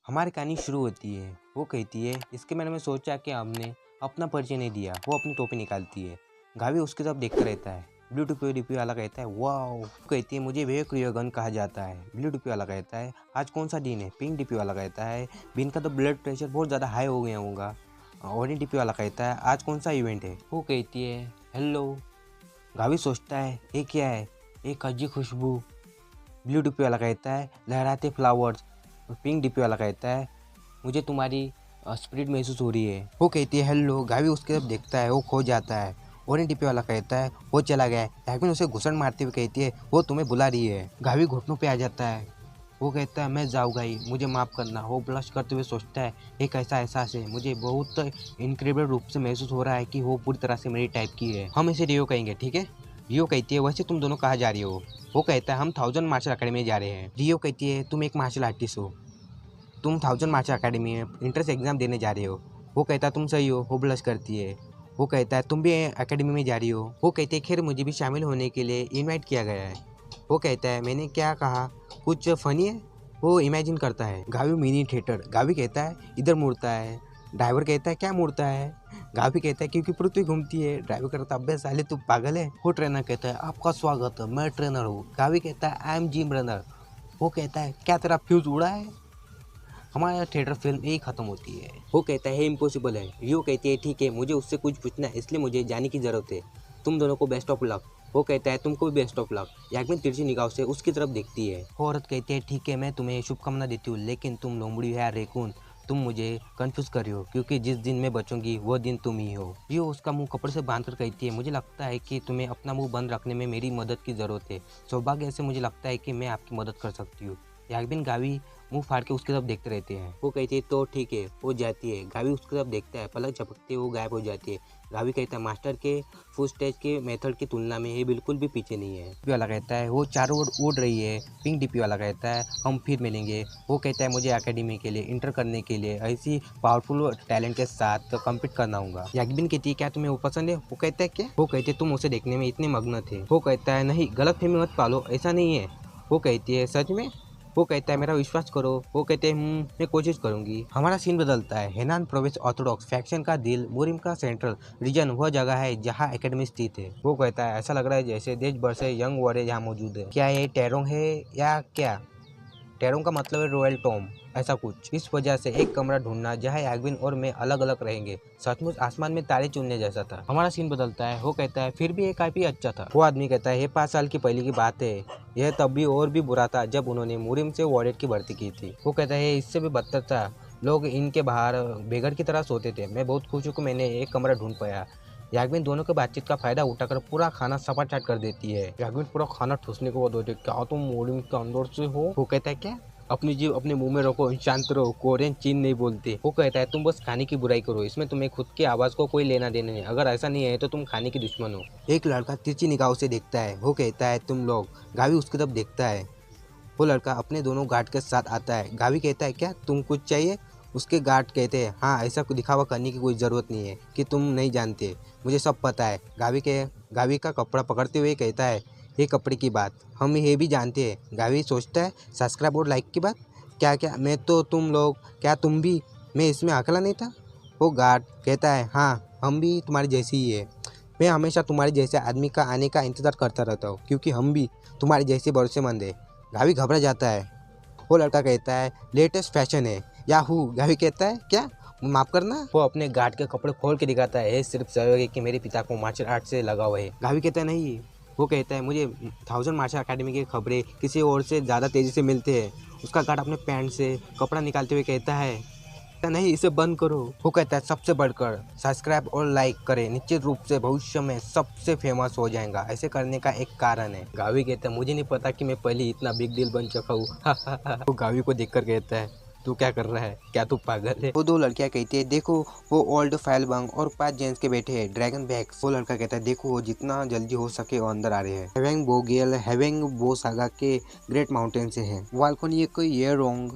हमारी कहानी शुरू होती है। वो कहती है, इसके मैंने सोचा कि हमने अपना परिचय नहीं दिया। वो अपनी टोपी निकालती है। गावी उसकी तरफ देखता रहता है। ब्लू टोपी डीपी वाला कहता है वाओ। कहती है मुझे वे क्रियोगन कहा जाता है। ब्लू टोपी वाला कहता है आज कौन सा दिन है। पिंक डीपी वाला कहता है बिन का तो ब्लड प्रेशर बहुत ज़्यादा हाई हो गया होगा। ऑरेंज डीपी वाला कहता है आज कौन सा इवेंट है। वो कहती है हेलो। गावी सोचता है ये क्या है, एक अजीब खुशबू। ब्लू डीपी वाला कहता है लहराते फ्लावर्स। पिंक डीपी वाला कहता है मुझे तुम्हारी स्पिरिट महसूस हो रही है। वो कहती है हेलो। गावी उसकी तरफ देखता है, वो खो जाता है। ऑरेंज डीपी वाला कहता है वो चला गया है। यास्मीन उसे घुसन मारते हुए कहती है वो तुम्हें बुला रही है। गावी घुटनों पे आ जाता है। वो कहता है मैं जाऊँगा ही, मुझे माफ़ करना। वो ब्लश करते हुए सोचता है एक ऐसा एहसास है, मुझे बहुत इनक्रेडिबल रूप से महसूस हो रहा है कि वो पूरी तरह से मेरी टाइप की है। हम इसे रियो कहेंगे, ठीक है। रियो कहती है वैसे तुम दोनों कहाँ जा रही हो। वो कहता है हम 1000 मार्शल अकेडमी में जा रहे हैं। रियो कहती है तुम एक मार्शल आर्टिस्ट हो, तुम 1000 मार्शल अकेडमी में इंट्रेंस एग्जाम देने जा रहे हो। वो कहता है तुम सही हो। वो ब्लश करती है। वो कहता है तुम भी एकेडमी में जा रही हो। वो कहते हैं खैर मुझे भी शामिल होने के लिए इनवाइट किया गया है। वो कहता है मैंने क्या कहा, कुछ फनी है। वो इमेजिन करता है। Gavi mini theatre. गावी कहता है इधर मुड़ता है। ड्राइवर कहता है क्या मुड़ता है। गावी कहता है क्योंकि पृथ्वी घूमती है। ड्राइवर कहता है अबे साले तू पागल है। वो ट्रेनर कहता है आपका स्वागत है, मैं ट्रेनर हूँ। गावी कहता है आई एम जिम रनर। वो कहता है क्या तेरा फ्यूज उड़ा है। हमारा थिएटर फिल्म यही खत्म होती है। वो कहता है इम्पॉसिबल है। रियो कहती है ठीक है, मुझे उससे कुछ पूछना है इसलिए मुझे जाने की ज़रूरत है। तुम दोनों को बेस्ट ऑफ लक। वो कहता है तुमको भी बेस्ट ऑफ लक। यास्मीन तिरछी निगाह से उसकी तरफ देखती है। वो औरत कहती है ठीक है, मैं तुम्हें शुभकामना देती हूँ, लेकिन तुम लोमड़ी या रेकून, तुम मुझे कंफ्यूज कर रही हो क्योंकि जिस दिन मैं बचूंगी वो दिन तुम ही हो। रियो उसका मुंह कपड़े से बांधकर कहती है मुझे लगता है कि तुम्हें अपना मुंह बंद रखने में मेरी मदद की ज़रूरत है। सौभाग्य से मुझे लगता है कि मैं आपकी मदद कर सकती हूँ। यास्मीन गावी मुंह फाड़ के उसकी तरफ देखते रहते हैं। वो कहती है तो ठीक है। वो जाती है। गावी उसकी तरफ देखता है, पलक झपकते वो गायब हो जाती है। गावी कहता है मास्टर के फुल स्टेज के मेथड की तुलना में ये बिल्कुल भी पीछे नहीं है। डीपी वाला कहता है वो चारों ओर उड़ रही है। पिंक डीपी वाला कहता है हम फिर मिलेंगे। वो कहता है मुझे एकेडमी के लिए इंटर करने के लिए ऐसी पावरफुल टैलेंट के साथ कम्पीट करना होगा। यास्मीन कहती है क्या तुम्हें वो पसंद है। वो कहता है क्या। वो कहते है तुम उसे देखने में इतने मग्न थे। वो कहता है नहीं, गलत फहमी मत पालो, ऐसा नहीं है। वो कहती है सच में। वो कहता है मेरा विश्वास करो। वो कहते हैं मैं कोशिश करूंगी। हमारा सीन बदलता है। हेनान प्रोविंस ऑर्थोडॉक्स फैक्शन का दिल, मुरिम का सेंट्रल रीजन, वह जगह है जहां एकेडमी स्थित है। वो कहता है ऐसा लग रहा है जैसे देश भर से यंग वॉरियर यहाँ मौजूद है। क्या ये टेरोंग है या क्या। टेरोंग का मतलब है रॉयल टॉम, ऐसा कुछ। इस वजह से एक कमरा ढूंढना जहाँ यास्मीन और मैं अलग अलग रहेंगे सचमुच आसमान में तारे चुनने जैसा था। हमारा सीन बदलता है। वो कहता है फिर भी ये काफी अच्छा था। वो आदमी कहता है ये 5 साल की पहले की बात है। यह तब भी और भी बुरा था जब उन्होंने मुरिम से वॉरियर की भर्ती की थी। वो कहता है इससे भी बदतर था, लोग इनके बाहर बेघर की तरह सोते थे। मैं बहुत खुश हूँ कि मैंने एक कमरा ढूंढ पाया। यास्मीन दोनों के बातचीत का फायदा उठाकर पूरा खाना सपाटाट कर देती है। यास्मीन पूरा खाना ठूसने को बोलती है क्या तुम मुरिम के अंदर से हो। वो कहता है क्या, अपनी जीभ अपने मुंह में रखो, शांत रहो, कोरियन चीन नहीं बोलते। वो कहता है तुम बस खाने की बुराई करो, इसमें तुम्हें खुद की आवाज को कोई लेना देना नहीं। अगर ऐसा नहीं है तो तुम खाने की दुश्मन हो। एक लड़का तिरछी निगाहों से देखता है। वो कहता है तुम लोग। गावी उसकी तरफ देखता है। वो लड़का अपने दोनों गार्ड के साथ आता है। गावी कहता है क्या तुम कुछ चाहिए। उसके गार्ड कहते हैं हाँ, ऐसा दिखावा करने की कोई ज़रूरत नहीं है कि तुम नहीं जानते, मुझे सब पता है। गावी का कपड़ा पकड़ते हुए कहता है ये कपड़े की बात हम ये भी जानते हैं। गावी सोचता है सब्सक्राइब और लाइक की बात क्या क्या, मैं तो तुम लोग, क्या तुम भी, मैं इसमें अकेला नहीं था। वो गार्ड कहता है हाँ, हम भी तुम्हारे जैसे ही है। मैं हमेशा तुम्हारे जैसे आदमी का आने का इंतज़ार करता रहता हूँ क्योंकि हम भी तुम्हारे जैसे भरोसेमंद है। गावी घबरा जाता है। वो लड़का कहता है लेटेस्ट फैशन है याहू। गावी कहता है क्या, माफ करना। वो अपने गार्ड के कपड़े खोल के दिखाता है ये सिर्फ सहयोग है कि मेरे पिता को मार्शल आर्ट से लगाव है। गावी कहता है नहीं। वो कहता है मुझे 1000 मार्शल अकेडमी की खबरें किसी और से ज़्यादा तेज़ी से मिलते हैं। उसका गार्ड अपने पैंट से कपड़ा निकालते हुए कहता है नहीं, इसे बंद करो। वो कहता है सबसे बढ़कर सब्सक्राइब और लाइक करें, निश्चित रूप से भविष्य में सबसे फेमस हो जाएगा। ऐसे करने का एक कारण है। गावी कहता है मुझे नहीं पता कि मैं पहले इतना बिग डील बन चुका हूँ। वो गावी को देखकर कहता है तू क्या कर रहा है, क्या तू पागल है। वो दो लड़कियां कहती है देखो वो ओल्ड फाइल बंग और 5 जेंट्स के बैठे हैं ड्रैगन बैग्स। वो लड़का कहता है देखो वो जितना जल्दी हो सके वो अंदर आ रहे हैं। हेवेंग बोगेल हेवेंग बो सागा के ग्रेट माउंटेन से है। वालकोन ये रोंग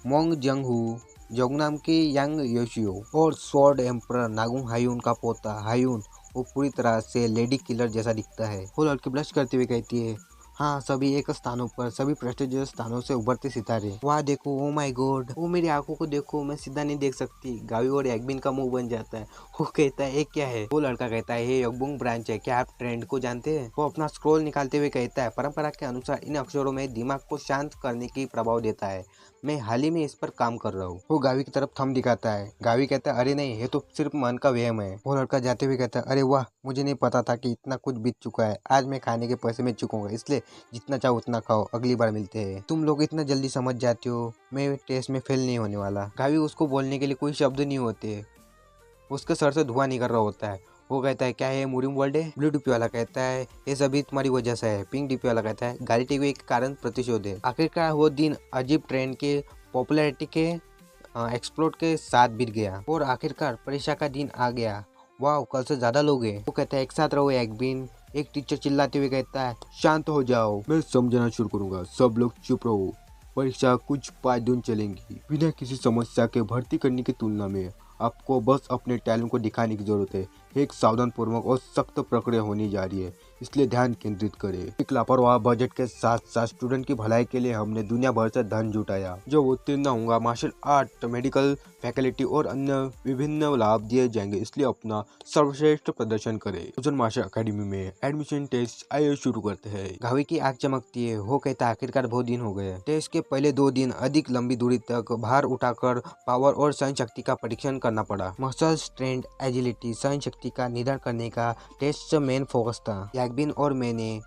मोंग जंग हु जोगनाम के यांग योशियो और स्वॉर्ड एम्परर नागुंग हायून का पोता हायून। वो पूरी तरह से लेडी किलर जैसा दिखता है। वो लड़की ब्लश करते हुए कहती है हाँ, सभी एक स्थानों पर, सभी प्रेस्टिजियस स्थानों से उभरते सितारे। वहाँ देखो, ओ माय गॉड, वो मेरी आंखों को देखो, मैं सीधा नहीं देख सकती। गावी और याग्बिन का मुंह बन जाता है। वो कहता है, ये क्या है? वो लड़का कहता है, ये योगबुंग ब्रांच है, क्या आप ट्रेंड को जानते हैं? वो अपना स्क्रॉल निकालते हुए कहता है, परंपरा के अनुसार इन अक्षरों में दिमाग को शांत करने की प्रभाव देता है। मैं हाल ही में इस पर काम कर रहा हूँ। वो गावी की तरफ थंब दिखाता है। गावी कहता है, अरे नहीं, ये तो सिर्फ मन का वहम है। वो लड़का जाते हुए कहता है, अरे वाह, मुझे नहीं पता था कि इतना कुछ बीत चुका है। आज मैं खाने के पैसे में चुकूंगा, इसलिए जितना चाहो उतना खाओ, अगली बार मिलते हैं। तुम लोग इतना जल्दी समझ जाते हो, मैं टेस्ट में फेल नहीं होने वाला। गावी उसको बोलने के लिए कोई शब्द नहीं होते। उसके सर से धुआं निकल रहा होता है। वो कहता है, क्या है मुरिम वर्ल्ड है? ब्लू डीपी वाला कहता है, ये सभी तुम्हारी वजह से है। पिंक डीपी वाला कहता है, गाड़ी टीवी के कारण प्रतिशोध है। आखिरकार वो दिन अजीब ट्रेंड के पॉपुलैरिटी के एक्सप्लोड के साथ बीत गया और आखिरकार परीक्षा का दिन आ गया। वाह, कल से ज्यादा लोग हैं। वो कहता है, एक साथ रहो याग्बिन। एक टीचर चिल्लाते हुए कहता है, शांत हो जाओ, मैं समझाना शुरू करूंगा, सब लोग चुप रहो। परीक्षा कुछ 5 दिन चलेंगी। बिना किसी समस्या के भर्ती करने की तुलना में आपको बस अपने टैलेंट को दिखाने की जरूरत है। एक सावधान पूर्वक और सख्त प्रक्रिया होने जा रही है, इसलिए ध्यान केंद्रित करें। एक लापरवाह बजट के साथ साथ स्टूडेंट की भलाई के लिए हमने दुनिया भर से धन जुटाया। जो उत्तीर्ण होगा, मार्शल आर्ट, मेडिकल फैकल्टी और अन्य विभिन्न लाभ दिए जाएंगे, इसलिए अपना सर्वश्रेष्ठ प्रदर्शन करें। फुजन मार्शल अकेडमी में एडमिशन टेस्ट आइए शुरू करते हैं। घावी की आंख चमकती है। वो कहता है, आखिरकार बहुत दिन हो गए। टेस्ट के पहले 2 दिन अधिक लंबी दूरी तक भार उठाकर पावर और सहन शक्ति का परीक्षण करना पड़ा। मसल स्ट्रेंथ, एजिलिटी, सहन शक्ति का निर्धारण करने का टेस्ट मेन फोकस था। याग्बिन और मैंने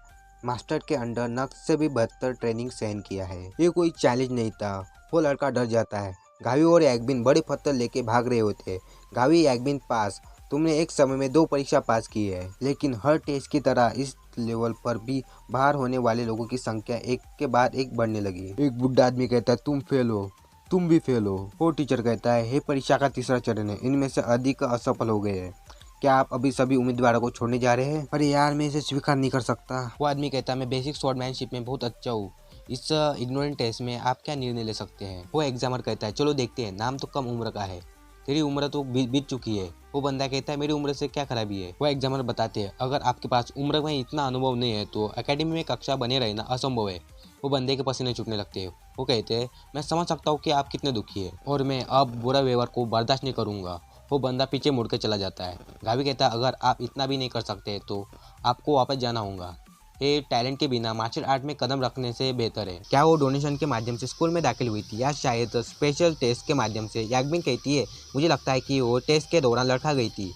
मास्टर के अंडर नक्श से भी बेहतर ट्रेनिंग सहन किया है। ये कोई चैलेंज नहीं था। वो लड़का डर जाता है। गावी और याग्बिन बड़े पत्थर लेके भाग रहे होते। गावी, याग्बिन पास, तुमने एक समय में 2 परीक्षा पास की है, लेकिन हर टेस्ट की तरह इस लेवल पर भी बाहर होने वाले लोगों की संख्या एक के बाद एक बढ़ने लगी। एक बुढ़ा आदमी कहता है, तुम फेल हो, तुम भी फेल हो। वो टीचर कहता है, हे परीक्षा का तीसरा चरण है, इनमें से अधिक असफल हो गए हैं। क्या आप अभी सभी उम्मीदवारों को छोड़ने जा रहे हैं? अरे यार, मैं इसे स्वीकार नहीं कर सकता। वो आदमी कहता है, मैं बेसिक स्वॉर्डमैनशिप में बहुत अच्छा हूँ। इस इग्नोरेंट टेस्ट में आप क्या निर्णय ले सकते हैं? वो एग्जामर कहता है, चलो देखते हैं, नाम तो कम उम्र का है, तेरी उम्र तो बीत चुकी है। वो बंदा कहता है, मेरी उम्र से क्या खराबी है? वो एग्जामर बताते हैं, अगर आपके पास उम्र में इतना अनुभव नहीं है तो एकेडमी में कक्षा बने रहना असंभव है। वो बंदे के पसीने छूटने लगते हैं। वो कहते हैं, मैं समझ सकता हूँ कि आप कितने दुखी है और मैं अब बुरा व्यवहार को बर्दाश्त नहीं करूँगा। वो बंदा पीछे मुड़ के चला जाता है। गावी कहता है, अगर आप इतना भी नहीं कर सकते तो आपको वापस जाना होगा। ये टैलेंट के बिना मार्शल आर्ट में कदम रखने से बेहतर है। क्या वो डोनेशन के माध्यम से स्कूल में दाखिल हुई थी या शायद स्पेशल टेस्ट के माध्यम से? याग्बिन कहती है, मुझे लगता है कि वो टेस्ट के दौरान लड़का गई थी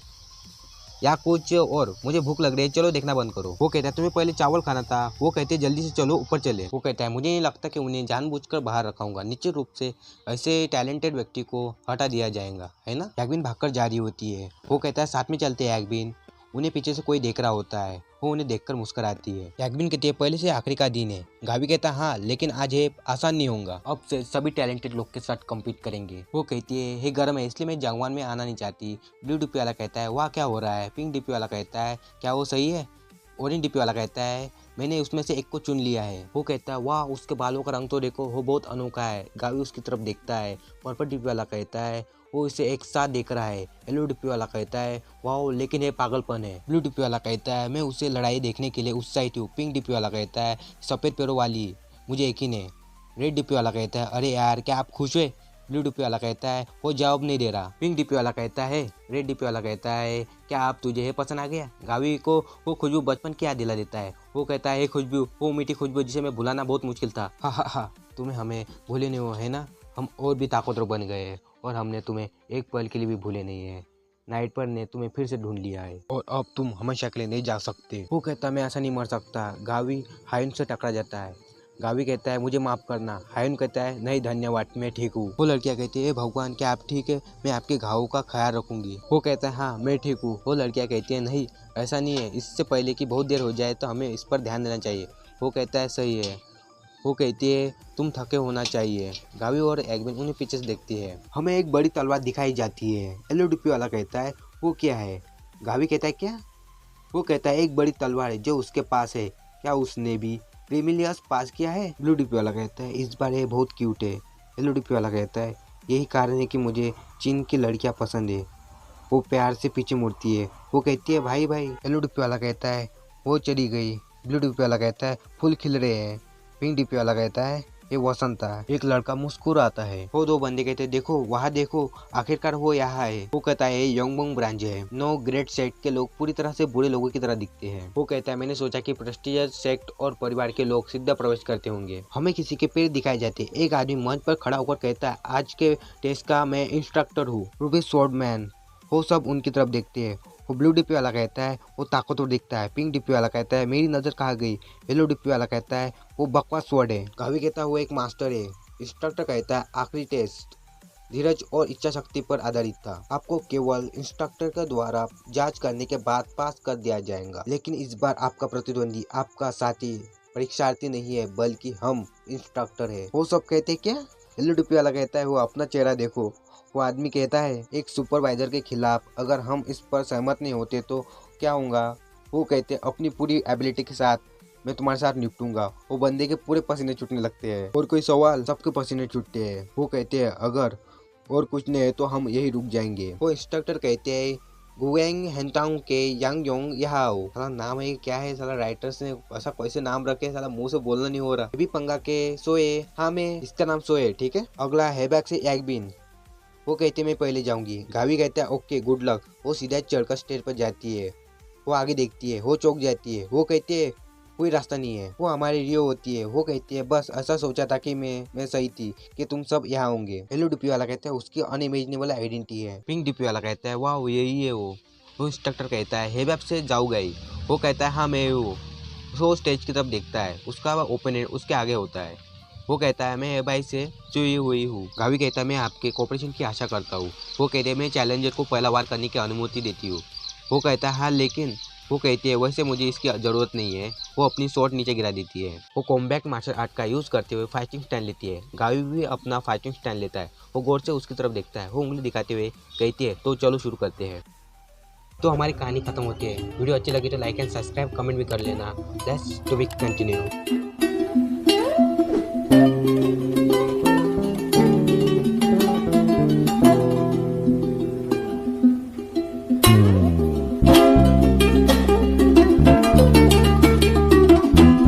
या कुछ और। मुझे भूख लग रही है, चलो देखना बंद करो। वो कहता है, तुम्हें पहले चावल खाना था। वो कहते हैं, जल्दी से चलो ऊपर चले। वो कहता है, मुझे नहीं लगता कि उन्हें जानबूझकर बाहर रखाऊंगा। निश्चित रूप से ऐसे टैलेंटेड व्यक्ति को हटा दिया जाएगा, है ना? याग्बिन भागकर जा रही होती है। वो कहता है, साथ में चलते हैं याग्बिन। उन्हें पीछे से कोई देख रहा होता है। वो उन्हें देखकर मुस्कुराती है। याग्बिन कहती है, पहले से आखिरी का दिन है। गावी कहता है, हाँ, लेकिन आज ये आसान नहीं होगा। अब से सभी टैलेंटेड लोग के साथ कम्पीट करेंगे। वो कहती है, हे गर्म है, इसलिए मैं जागवान में आना नहीं चाहती। ब्लू डीपी वाला कहता है, वाह क्या हो रहा है? पिंक डीपी वाला कहता है, क्या वो सही है? ऑरेंज डीपी वाला कहता है, मैंने उसमें से एक को चुन लिया है। वो कहता है, वाह, उसके बालों का रंग तो देखो, वो बहुत अनोखा है। गावी उसकी तरफ देखता है। पर्पल डीपी वाला कहता है, वो इसे एक साथ देख रहा है। येलो डीपी वाला कहता है, वाह, लेकिन ये पागलपन है। ब्लू डीपी वाला कहता है, मैं उसे लड़ाई देखने के लिए उत्साहित हूँ। पिंक डीपी वाला कहता है, सफ़ेद पैरों वाली, मुझे यकीन है। रेड डीपी वाला कहता है, अरे यार, क्या आप खुश हुए? ब्लू डीपी वाला कहता है, वो जवाब नहीं दे रहा। पिंक डीपी वाला कहता है, रेड डीपी वाला कहता है, क्या आप तुझे ये पसंद आ गया? गावी को वो खुशबू बचपन की याद दिला देता है। वो कहता है, ये खुशबू, वो मीठी खुशबू जिसे मैं भुलाना बहुत मुश्किल था। हा हा हा, तुम्हें हमें भूले नहीं हो, है ना? हम और भी ताकतवर बन गए हैं और हमने तुम्हें एक पल के लिए भी भूले नहीं है। नाइट पर ने तुम्हें फिर से ढूंढ लिया है और अब तुम हमेशा के लिए नहीं जा सकते। वो कहता है, मैं ऐसा नहीं मर सकता। गावी हायुन से टकरा जाता है। गावी कहता है, मुझे माफ़ करना। हायुन कहता है, नहीं धन्यवाद, मैं ठीक हूँ। वो लड़कियाँ कहती है, भगवान, क्या आप ठीक है? मैं आपके घावों का ख्याल रखूंगी। वो कहता है, हाँ, मैं ठीक हूँ। वो लड़कियाँ कहती है, नहीं, ऐसा नहीं है, इससे पहले कि बहुत देर हो जाए तो हमें इस पर ध्यान देना चाहिए। वो कहता है, सही है। वो कहती है, तुम थके होना चाहिए। गावी और याग्बिन उन्हें पीछे से देखती है। हमें एक बड़ी तलवार दिखाई जाती है। येलो डीपी वाला कहता है, वो क्या है? गावी कहता है, क्या? वो कहता है, एक बड़ी तलवार है जो उसके पास है। क्या उसने भी प्रीमिलियस पास किया है? ब्लू डीपी वाला कहता है, इस बार ये बहुत क्यूट है। येलो डीपी वाला कहता है, यही कारण है कि मुझे चीन की लड़कियां पसंद है। वो प्यार से पीछे मुड़ती है। वो कहती है, भाई भाई। येलो डीपी वाला कहता है, वो चली गई, ब्लू डीपी वाला कहता है फूल खिल रहे हैं। पिंक डीपी वाला कहता है ये वसंत है। एक लड़का मुस्कुराता है। वो दो बंदे कहते हैं देखो वहाँ देखो, आखिरकार वो यहाँ है। वो कहता है यंगबोंग ब्रांच है। नो ग्रेट सेक्ट के लोग पूरी तरह से बुरे लोगों की तरह दिखते हैं। वो कहता है मैंने सोचा कि प्रेस्टिजियस सेक्ट और परिवार के लोग सीधा प्रवेश करते होंगे। हमें किसी के पैर दिखाए जाते। एक आदमी मंच पर खड़ा होकर कहता है आज के टेस्ट का मैं इंस्ट्रक्टर हूँ, रूबी स्वॉर्डमैन। वो सब उनकी तरफ देखते हैं। वो ब्लू डीपी वाला कहता है वो ताकतवर दिखता है। पिंक डीपी वाला कहता है मेरी नजर कहाँ गई। येलो डीपी वाला कहता है वो बकवास वर्ड है। गावी कहता है वो एक मास्टर है। इंस्ट्रक्टर कहता है आखिरी टेस्ट धीरज और इच्छा शक्ति पर आधारित था। आपको केवल इंस्ट्रक्टर के द्वारा जांच करने के बाद पास कर दिया जाएगा, लेकिन इस बार आपका प्रतिद्वंदी आपका साथी परीक्षार्थी नहीं है बल्कि हम इंस्ट्रक्टर है। वो सब कहते हैं क्या? येलो डीपी वाला कहता है वो अपना चेहरा देखो। वो आदमी कहता है एक सुपरवाइजर के खिलाफ अगर हम इस पर सहमत नहीं होते तो क्या होगा? वो कहते हैं अपनी पूरी एबिलिटी के साथ मैं तुम्हारे साथ निपटूंगा। वो बंदे के पूरे पसीने छूटने लगते हैं। और कोई सवाल? सबके पसीने छूटते हैं। वो कहते हैं अगर और कुछ नहीं है तो हम यही रुक जाएंगे। वो इंस्ट्रक्टर कहते हैं गुएंग हेंटांग के यांग योंग यहाँ आओ। साला नाम है क्या है? साला राइटर्स ने ऐसा कैसे नाम रखे? साला मुंह से बोलना नहीं हो रहा। भी पंगा के सोए। हाँ मैं इसका नाम सोए ठीक है। अगला हैबैक से एगबिन। वो कहते मैं पहले जाऊंगी। गावी कहता है ओके गुड लक। वो सीधा चढ़कर स्टेज पर जाती है। वो आगे देखती है। वो चौंक जाती है। वो कहती है कोई रास्ता नहीं है। वो हमारी रियो होती है। वो कहती है बस ऐसा सोचा था कि मैं सही थी कि तुम सब यहाँ होंगे। येलो डीपी वाला कहता है उसकी अनइमेजिनेबल आइडेंटिटी है। पिंक डीपी वाला कहता है वाह यही है वो इंस्ट्रक्टर कहता है हेबैप से जाओ गई। वो कहता है हाँ मैं हूँ। वो स्टेज की तरफ देखता है। उसका ओपोनेंट उसके आगे होता है। वो कहता है मैं भाई से चुई हुई हूँ। गावी कहता है मैं आपके कोऑपरेशन की आशा करता हूँ। वो कहते हैं मैं चैलेंजर को पहला वार करने की अनुमति देती हूँ। वो कहता है हाँ लेकिन वो कहती है वैसे मुझे इसकी ज़रूरत नहीं है। वो अपनी शॉट नीचे गिरा देती है। वो कॉम्बैट मार्शल आर्ट का यूज़ करते हुए फाइटिंग स्टैंड लेती है। गावी भी अपना फाइटिंग स्टैंड लेता है। वो गौर से उसकी तरफ देखता है। वो उंगली दिखाते हुए कहती है तो चलो शुरू करते हैं। तो हमारी कहानी खत्म होती है। वीडियो अच्छी लगी तो लाइक एंड सब्सक्राइब कमेंट भी कर लेना। Let's to be continue.